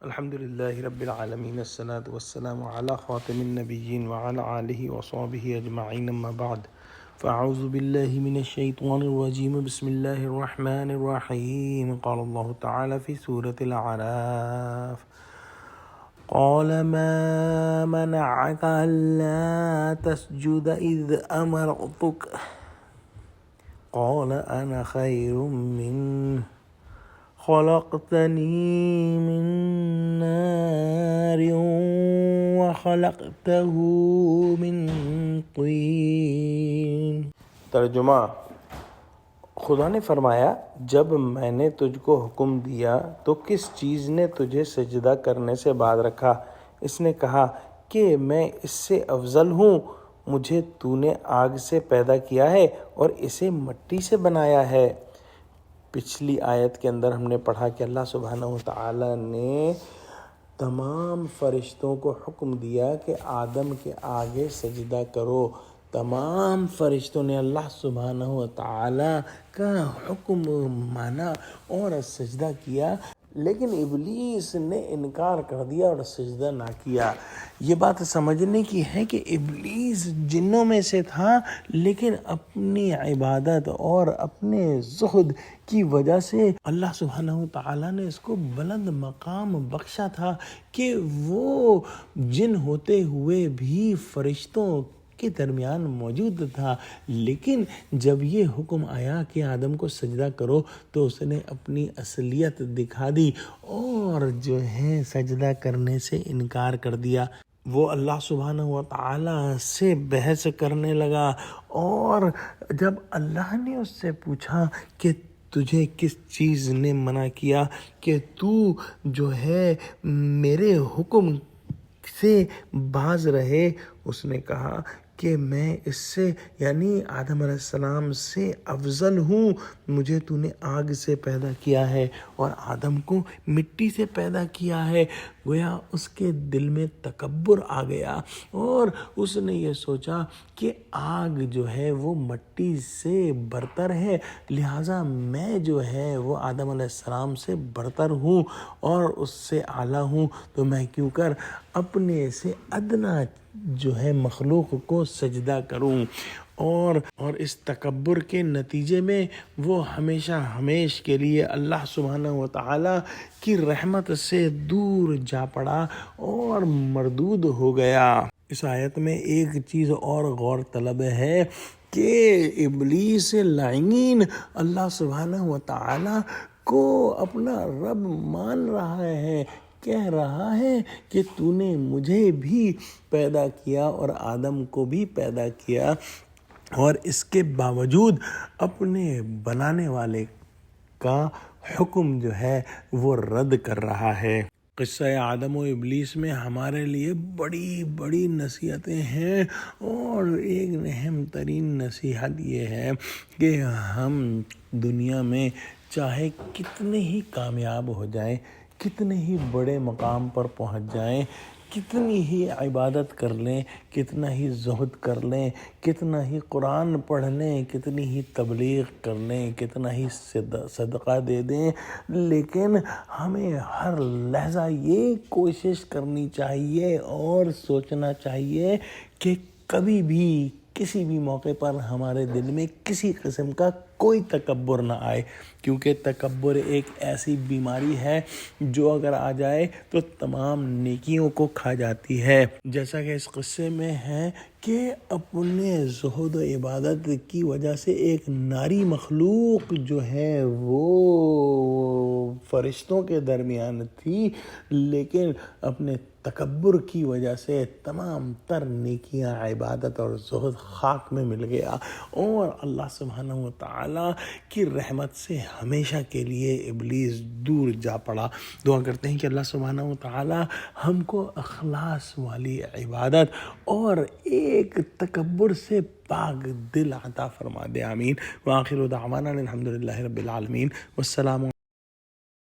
الحمد لله رب العالمين الصلاة والسلام على خاتم النبيين وعلى آله وصحبه أجمعين أما بعد فأعوذ بالله من الشيطان الرجيم بسم الله الرحمن الرحيم قال الله تعالى في سورة الأعراف قال ما منعك ألا تسجد إذ أمرتك قال أنا خير منه خلقتني من نار وخلقته من طين۔ ترجمہ: خدا نے فرمایا، جب میں نے تجھ کو حکم دیا تو کس چیز نے تجھے سجدہ کرنے سے باز رکھا؟ اس نے کہا کہ میں اس سے افضل ہوں، مجھے تو نے آگ سے پیدا کیا ہے اور اسے مٹی سے بنایا ہے۔ پچھلی آیت کے اندر ہم نے پڑھا کہ اللہ سبحانہ وتعالی نے تمام فرشتوں کو حکم دیا کہ آدم کے آگے سجدہ کرو۔ تمام فرشتوں نے اللہ سبحانہ وتعالی کا حکم مانا اور سجدہ کیا، لیکن ابلیس نے انکار کر دیا اور سجدہ نہ کیا۔ یہ بات سمجھنے کی ہے کہ ابلیس جنوں میں سے تھا، لیکن اپنی عبادت اور اپنے زہد کی وجہ سے اللہ سبحانہ وتعالی نے اس کو بلند مقام بخشا تھا کہ وہ جن ہوتے ہوئے بھی فرشتوں کے درمیان موجود تھا۔ لیکن جب یہ حکم آیا کہ آدم کو سجدہ کرو تو اس نے اپنی اصلیت دکھا دی اور جو ہے سجدہ کرنے سے انکار کر دیا۔ وہ اللہ سبحانہ وتعالی سے بحث کرنے لگا، اور جب اللہ نے اس سے پوچھا کہ تجھے کس چیز نے منع کیا کہ تو جو ہے میرے حکم سے باز رہے، اس نے کہا کہ میں اس سے یعنی آدم علیہ السلام سے افضل ہوں، مجھے تو نے آگ سے پیدا کیا ہے اور آدم کو مٹی سے پیدا کیا ہے۔ گویا اس کے دل میں تکبر آ گیا اور اس نے یہ سوچا کہ آگ جو ہے وہ مٹی سے برتر ہے، لہٰذا میں جو ہے وہ آدم علیہ السلام سے برتر ہوں اور اس سے اعلیٰ ہوں، تو میں کیوں کر اپنے سے ادنا جو ہے مخلوق کو سجدہ کروں۔ اور اس تکبر کے نتیجے میں وہ ہمیشہ ہمیش کے لیے اللہ سبحانہ وتعالی کی رحمت سے دور جا پڑا اور مردود ہو گیا۔ اس آیت میں ایک چیز اور غور طلب ہے کہ ابلیس لعین اللہ سبحانہ وتعالی کو اپنا رب مان رہا ہے، کہہ رہا ہے کہ تو نے مجھے بھی پیدا کیا اور آدم کو بھی پیدا کیا، اور اس کے باوجود اپنے بنانے والے کا حکم جو ہے وہ رد کر رہا ہے۔ قصہ آدم و ابلیس میں ہمارے لیے بڑی بڑی نصیحتیں ہیں، اور ایک اہم ترین نصیحت یہ ہے کہ ہم دنیا میں چاہے کتنے ہی کامیاب ہو جائیں، کتنے ہی بڑے مقام پر پہنچ جائیں، کتنی ہی عبادت کر لیں، کتنا ہی زہد کر لیں، کتنا ہی قرآن پڑھ لیں، کتنی ہی تبلیغ کر لیں، کتنا ہی صدقہ دے دیں، لیکن ہمیں ہر لحظہ یہ کوشش کرنی چاہیے اور سوچنا چاہیے کہ کبھی بھی کسی بھی موقع پر ہمارے دل میں کسی قسم کا کوئی تکبر نہ آئے، کیونکہ تکبر ایک ایسی بیماری ہے جو اگر آ جائے تو تمام نیکیوں کو کھا جاتی ہے۔ جیسا کہ اس قصے میں ہے کہ اپنے زہد و عبادت کی وجہ سے ایک ناری مخلوق جو ہے وہ فرشتوں کے درمیان تھی، لیکن اپنے تکبر کی وجہ سے تمام تر نیکیاں، عبادت اور زہد خاک میں مل گیا، اور اللہ سبحانہ وتعالی کی رحمت سے ہمیشہ کے لیے ابلیس دور جا پڑا۔ دعا کرتے ہیں کہ اللہ سبحانہ وتعالی ہم کو اخلاص والی عبادت اور ایک تکبر سے پاک دل عطا فرما دے، آمین۔ وآخر دعوانا الحمد للہ رب العالمین، والسلام